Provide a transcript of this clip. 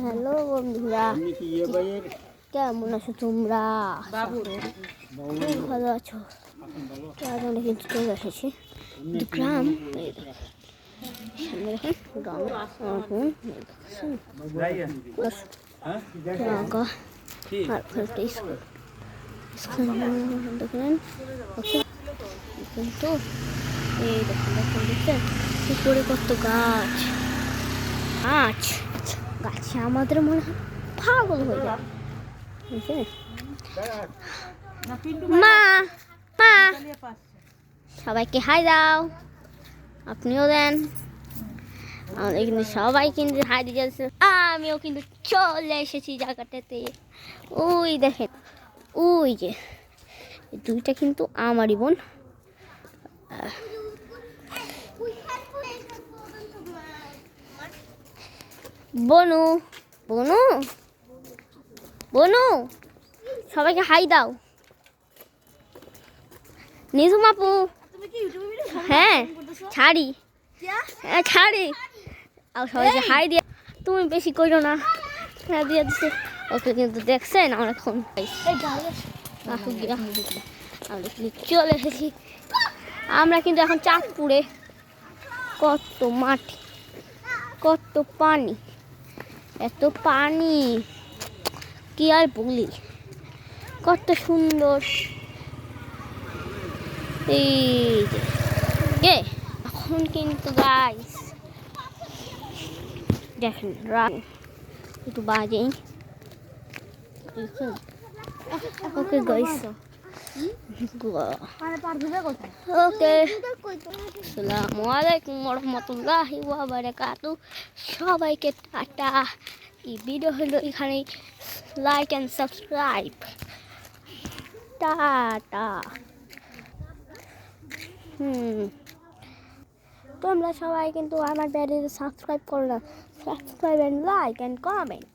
Hello বন্ধুরা, কেমন আছো তোমরা? খুব ভালো আছো? আজ আমরা কিন্তু চলে এসেছি গ্রাম। সামনে দেখুন গ্রাম, দেখেন কিন্তু এই দেখুন দেখুন দেখছেন উপরে কত গাছ গাছ গাছে আমাদের মনে হয় পাগল হয়ে যায়। মা মা সবাইকে হাই দাও, আপনিও দেন। আমাদের কিন্তু সবাই কিন্তু হাই দিয়ে যাচ্ছে, আমিও কিন্তু চলে এসেছি জায়গাটাতে। ওই দেখেন, ওই যে দুইটা কিন্তু আমারই বোন। বনু বনু বনু সবাইকে হাই দাও। নিঝুম আপু, হ্যাঁ ছাড়ি ছাড়ি, আর সবাইকে হাই দিয়া। তুমি বেশি করো না, হ্যাঁ দিয়ে দিচ্ছে। ওকে কিন্তু দেখছেন আমরা এখন আমরা কিন্তু চলে এসেছি। আমরা কিন্তু এখন চাঁদপুরে। কত মাটি, কত পানি, এত পানি কি আর বলি, কত সুন্দর। এই যে এখন কিন্তু গাইস দেখেন রাত একটু বাজে। ওকে গাইস, ওকে আসসালামু আলাইকুম ওয়া রাহমাতুল্লাহি ওয়া বারাকাতুহু। সবাইকে টাটা। এই ভিডিও হলো এখানে, লাইক এন্ড সাবস্ক্রাইব। টাটা। তোমরা সবাই কিন্তু আমার চ্যানেলে সাবস্ক্রাইব করো না, subscribe and like and comment.